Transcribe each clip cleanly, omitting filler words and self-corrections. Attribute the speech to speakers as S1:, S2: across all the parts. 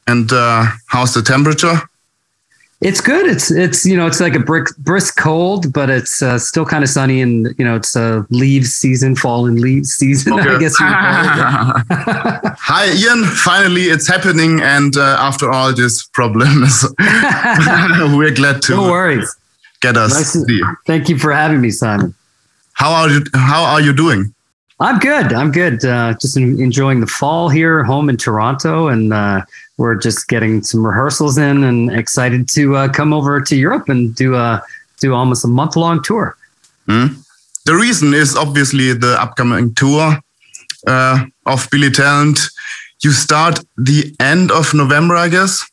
S1: And how's the temperature?
S2: It's good. It's like a brisk cold, but it's still kind of sunny, and it's leaves season, fall and leaves season. Okay. I guess you would call it.
S1: Hi, Ian. Finally, it's happening, and after all this problems, we're glad to.
S2: No worries.
S1: Get us.
S2: Thank you for having me, Simon.
S1: How are you doing?
S2: I'm good. Just enjoying the fall here, home in Toronto, and we're just getting some rehearsals in, and excited to come over to Europe and do almost a month-long tour.
S1: The reason is obviously the upcoming tour of Billy Talent. You start the end of November, I guess.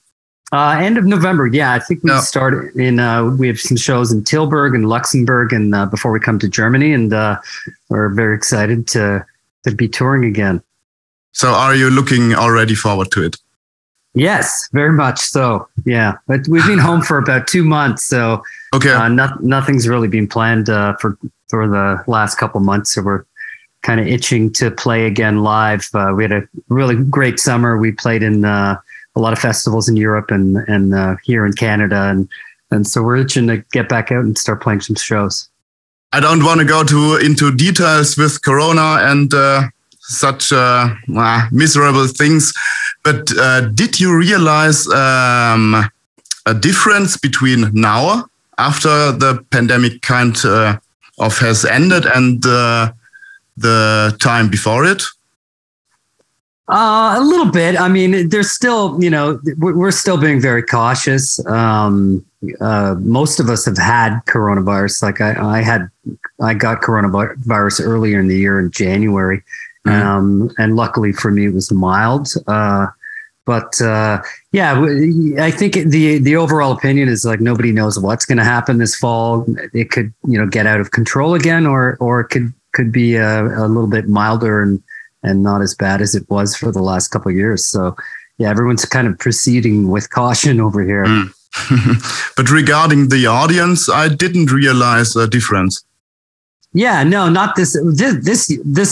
S2: End of November, yeah. I think we start in. We have some shows in Tilburg and Luxembourg, and before we come to Germany, and we're very excited to be touring again. So,
S1: are you looking already forward to it?
S2: Yes, very much so. Yeah, but we've been home for about 2 months, so nothing's really been planned for the last couple months. So we're kind of itching to play again live. We had a really great summer. We played in a lot of festivals in Europe and here in Canada, and so we're itching to get back out and start playing some shows.
S1: I don't want to go into details with Corona and such miserable things, but did you realize a difference between now, after the pandemic kind of has ended, and the time before it?
S2: A little bit. I mean, there's still, we're still being very cautious. Most of us have had coronavirus. Like I got coronavirus earlier in the year in January. And luckily for me, it was mild. But I think the overall opinion is like nobody knows what's going to happen this fall. It could, get out of control again, or it could be a little bit milder and not as bad as it was for the last couple of years. So yeah, everyone's kind of proceeding with caution over here.
S1: But regarding the audience, I didn't realize a difference.
S2: Yeah, no, not this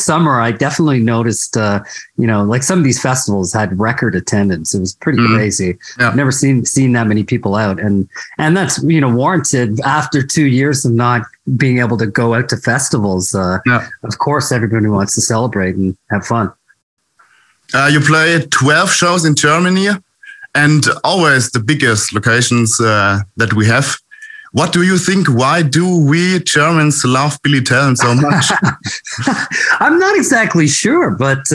S2: summer. I definitely noticed, like some of these festivals had record attendance. It was pretty crazy. Yeah. I've never seen that many people out, and that's warranted after 2 years of not being able to go out to festivals. Of course, everybody wants to celebrate and have fun.
S1: You play 12 shows in Germany, and always the biggest locations that we have. What do you think? Why do we Germans love Billy Talent so much?
S2: I'm not exactly sure, but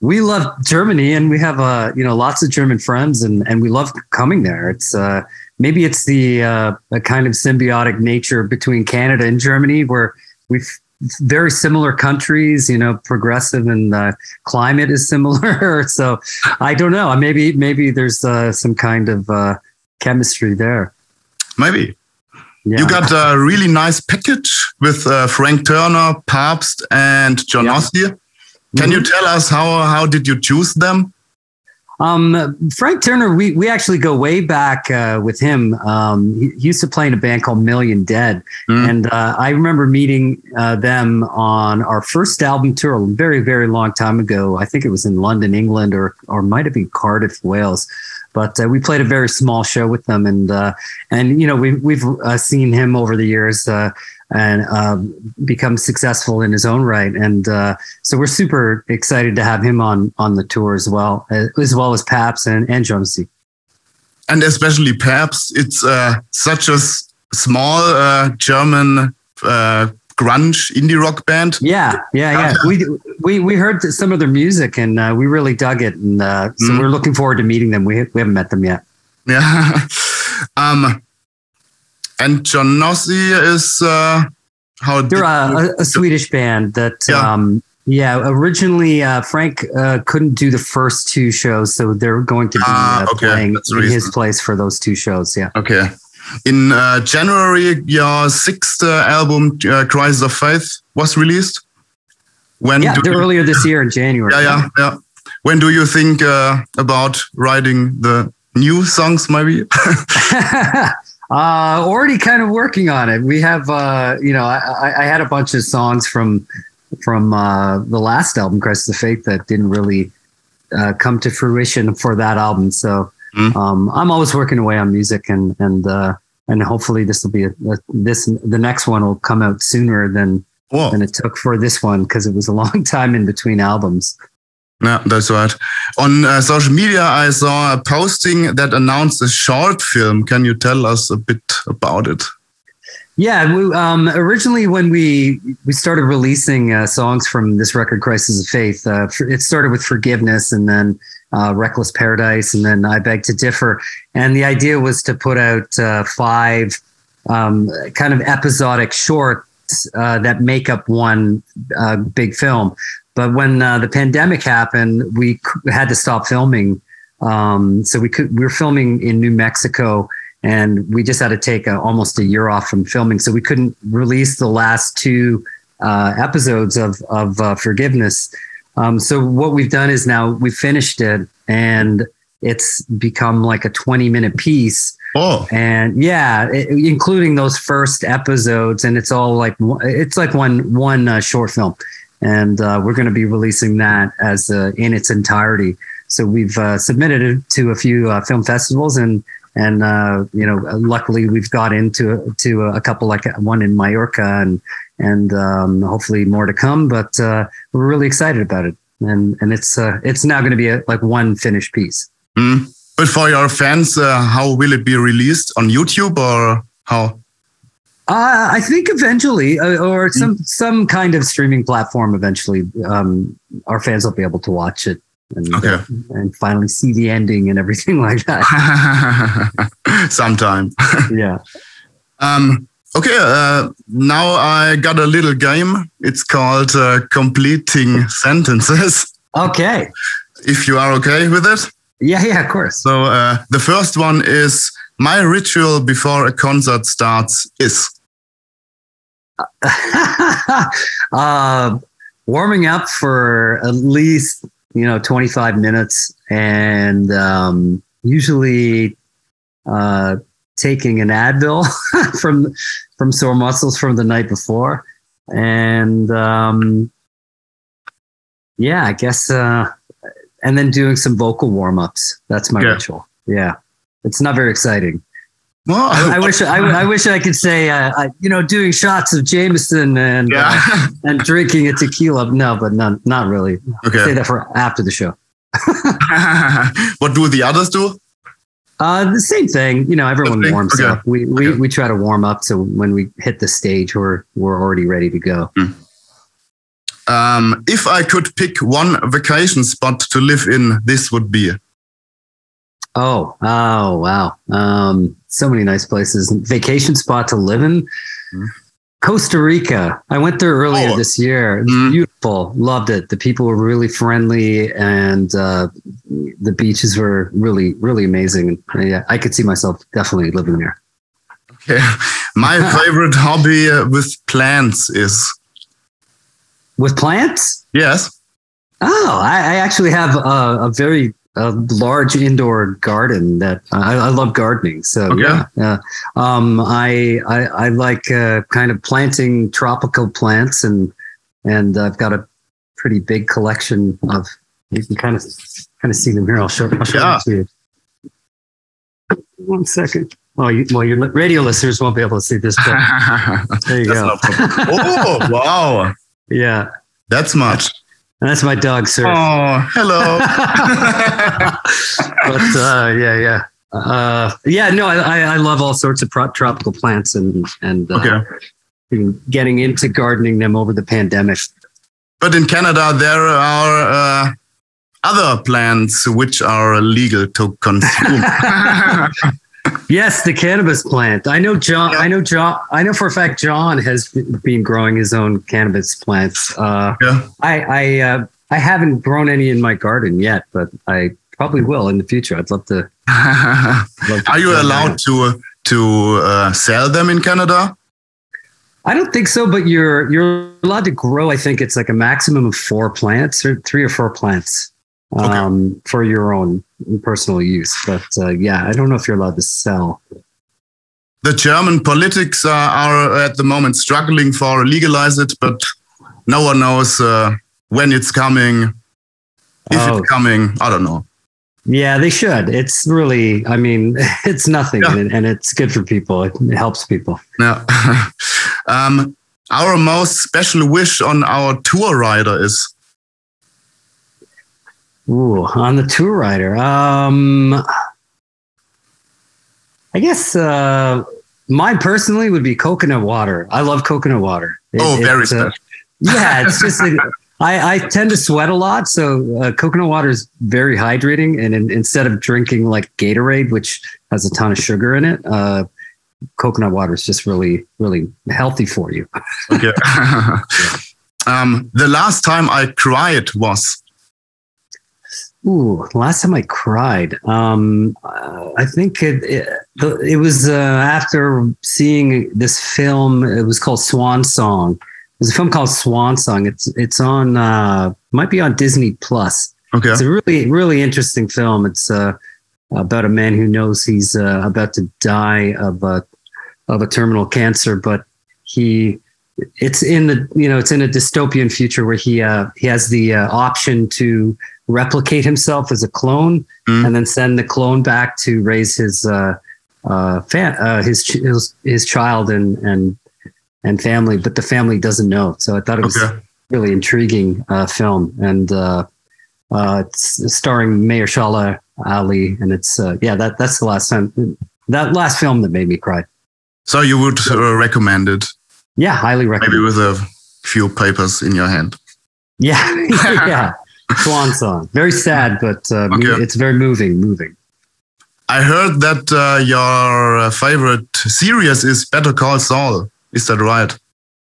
S2: we love Germany, and we have lots of German friends, and we love coming there. It's maybe it's the a kind of symbiotic nature between Canada and Germany, where we've very similar countries, progressive, and climate is similar. So I don't know. Maybe there's some kind of chemistry there.
S1: Maybe. Yeah. You got a really nice package with Frank Turner, Pabst, and John Ossie. Can you tell us how did you choose them?
S2: Frank Turner, we actually go way back with him. He used to play in a band called Million Dead. And I remember meeting them on our first album tour a very, very long time ago. I think it was in London, England, or might have been Cardiff, Wales. But we played a very small show with them, and we've seen him over the years and become successful in his own right, and so we're super excited to have him on the tour as well as Pabst and Jonesy.
S1: And especially Pabst, it's such a small German grunge indie rock band.
S2: Yeah. We heard some of their music, and we really dug it, and so we're looking forward to meeting them. We haven't met them yet.
S1: Yeah. And John Ossie is
S2: they're a Swedish band that originally Frank couldn't do the first 2 shows, so they're going to be playing in his place for those 2 shows. Yeah.
S1: Okay. In January, your 6th album, Crisis of Faith, was released.
S2: Earlier this year in January.
S1: Yeah. When do you think about writing the new songs, maybe?
S2: Already kind of working on it. We have, I had a bunch of songs from the last album, Crisis of Faith, that didn't really come to fruition for that album. So I'm always working away on music, and hopefully this will be the next one will come out sooner than it took for this one, because it was a long time in between albums.
S1: Yeah, that's right. On social media, I saw a posting that announced a short film. Can you tell us a bit about it?
S2: Yeah, originally when we started releasing songs from this record, Crisis of Faith, it started with Forgiveness, and then Reckless Paradise, and then I Beg to Differ. And the idea was to put out 5 kind of episodic shorts that make up one big film. But when the pandemic happened, we had to stop filming. So we were filming in New Mexico, and we just had to take almost a year off from filming. So we couldn't release the last 2 episodes of Forgiveness. So what we've done is now we finished it, and it's become like a 20-minute piece.
S1: Oh,
S2: and yeah, including those first episodes, and it's all like one short film, and we're going to be releasing that as in its entirety. So we've submitted it to a few film festivals, and luckily we've got into a couple, like one in Mallorca, and hopefully more to come. But we're really excited about it, and it's now going to be like one finished piece.
S1: But for your fans, how will it be released, on YouTube or how?
S2: I think eventually, or some kind of streaming platform. Eventually, our fans will be able to watch it and finally see the ending and everything like that.
S1: Sometime.
S2: Yeah.
S1: Okay. Now I got a little game. It's called Completing Sentences.
S2: Okay.
S1: If you are okay with it.
S2: Yeah, of course.
S1: So the first one is, my ritual before a concert starts is.
S2: Warming up for at least 25 minutes, and usually taking an Advil from sore muscles from the night before, and I guess and then doing some vocal warm-ups. That's my ritual. Yeah, it's not very exciting. Well, I wish I could say, doing shots of Jameson and drinking a tequila. No, but not really. Okay. I'll say that for after the show.
S1: What do the others do?
S2: The same thing. Everyone warms up. We try to warm up, so when we hit the stage, we're already ready to go.
S1: If I could pick one vacation spot to live in, this would be.
S2: Oh, wow. So many nice places. Vacation spot to live in. Costa Rica. I went there earlier this year. It was beautiful. Loved it. The people were really friendly, and the beaches were really, really amazing. Yeah, I could see myself definitely living there.
S1: Okay. My favorite hobby with plants is.
S2: With plants?
S1: Yes.
S2: Oh, I actually have a very large indoor garden that I love gardening. So yeah. I like kind of planting tropical plants, and I've got a pretty big collection of. You can kind of see them here. I'll show them to you. 1 second. Your radio listeners won't be able to see this. But there you go.
S1: Oh, wow.
S2: Yeah.
S1: That's much.
S2: And that's my dog, Surf.
S1: Oh, hello.
S2: But I love all sorts of tropical plants, and getting into gardening them over the pandemic.
S1: But in Canada, there are other plants which are legal to consume.
S2: Yes, the cannabis plant. I know John. I know for a fact John has been growing his own cannabis plants. I haven't grown any in my garden yet, but I probably will in the future. I'd love to.
S1: Are you allowed to sell them in Canada?
S2: I don't think so, but you're allowed to grow. I think it's like a maximum of 4 plants, or 3 or 4 plants. For your own personal use. But I don't know if you're allowed to sell.
S1: The German politics are at the moment struggling for legalize it, but no one knows when it's coming. If it's coming, I don't know.
S2: Yeah, they should. It's really, I mean, it's nothing,
S1: Yeah.
S2: and it's good for people. It helps people.
S1: Yeah. Our most special wish on our tour rider is.
S2: Ooh, on the tour rider. I guess mine personally would be coconut water. I love coconut water.
S1: Very special.
S2: Yeah, it's just like, I tend to sweat a lot, so coconut water is very hydrating. And instead of drinking like Gatorade, which has a ton of sugar in it, coconut water is just really, really healthy for you.
S1: Okay. The last time I cried was.
S2: Ooh, last time I cried. I think it was after seeing this film. It was called Swan Song. There's a film called Swan Song. It's on might be on Disney Plus.
S1: Okay.
S2: It's a really, really interesting film. It's about a man who knows he's about to die of a terminal cancer, but it's in a dystopian future where he has the option to replicate himself as a clone and then send the clone back to raise his child and family, but the family doesn't know. So I thought it was really intriguing film, and it's starring Mahershala Ali, and it's that's the last time, that last film that made me cry.
S1: So you would recommend it?
S2: Yeah, highly recommend.
S1: Maybe with a few papers in your hand.
S2: Yeah, yeah. Swan Song. Very sad, but it's very moving. I
S1: heard that your favorite series is Better Call Saul. Is that right?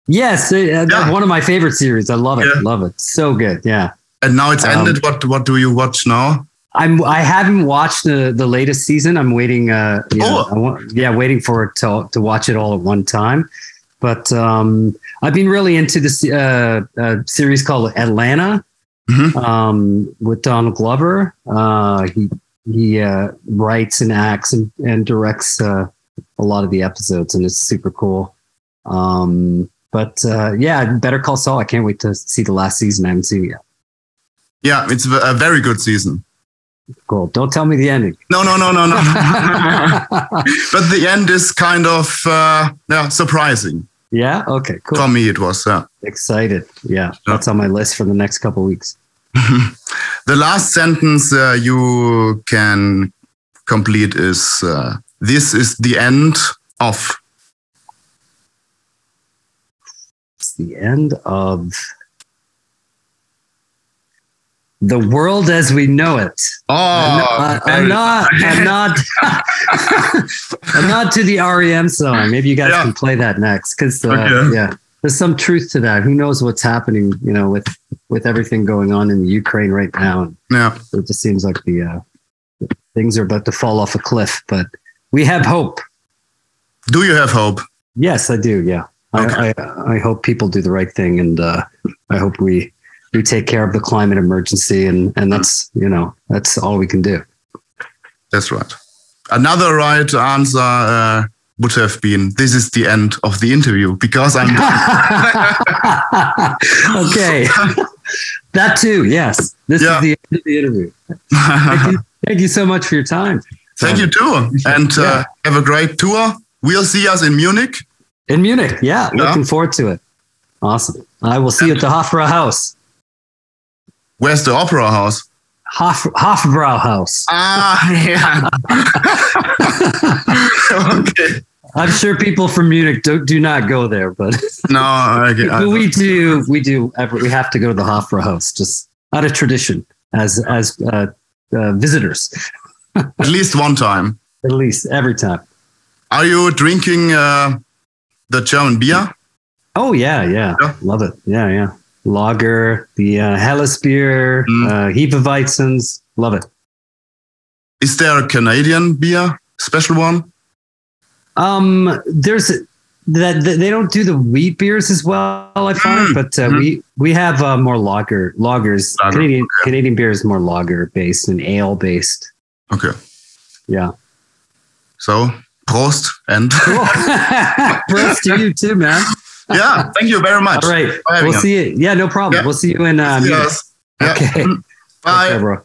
S1: Yes,
S2: that's one of my favorite series. I love it. Yeah. Love it. So good. Yeah.
S1: And now it's ended. What do you watch now?
S2: I haven't watched the latest season. I'm waiting. Waiting for it to watch it all at one time. But I've been really into this series called Atlanta. Mm-hmm. With Donald Glover. He writes and acts and directs a lot of the episodes, and it's super cool. Better Call Saul. I can't wait to see the last season. I haven't seen it yet.
S1: Yeah, it's a very good season.
S2: Cool. Don't tell me the ending.
S1: No. But the end is kind of surprising.
S2: Yeah. Okay. Cool.
S1: For me, it was.
S2: Excited. Yeah. That's on my list for the next couple of weeks.
S1: The last sentence you can complete is, this is the end of.
S2: It's the end of the world as we know it.
S1: Oh,
S2: I'm not I'm not to the REM song. Maybe you guys can play that next, because there's some truth to that. Who knows what's happening, with everything going on in the Ukraine right now.
S1: Yeah.
S2: It just seems like the things are about to fall off a cliff, but we have hope.
S1: Do you have hope?
S2: Yes, I do. Yeah. Okay. I hope people do the right thing, and I hope we take care of the climate emergency, and that's all we can do.
S1: That's right. Another right answer would have been, this is the end of the interview, because I'm
S2: okay. That too, yes. This is the end of the interview. Thank you so much for your time.
S1: Thank you too. And have a great tour. We'll see us in Munich.
S2: In Munich, yeah. Looking forward to it. Awesome. I will see you at the Hofbrauhaus.
S1: Where's the Opera House?
S2: Hofbrauhaus.
S1: Yeah. Okay.
S2: I'm sure people from Munich do not go there, but we do. We have to go to the Hofbrauhaus just out of tradition as visitors.
S1: At least one time.
S2: At least every time.
S1: Are you drinking the German beer?
S2: Oh yeah. Love it. Yeah. Lager, the Helles beer, Hefeweizens. Love it.
S1: Is there a Canadian beer, special one?
S2: There's that they don't do the wheat beers as well, I find, but we have more lagers. Canadian beer is more lager based and ale based.
S1: Okay.
S2: Yeah.
S1: So Prost and
S2: Prost to you too, man.
S1: Yeah, thank you very much.
S2: All right, we'll see you. Yeah, no problem. Yeah. We'll see you in.
S1: Yes.
S2: Okay.
S1: Bye.
S2: Okay, bro.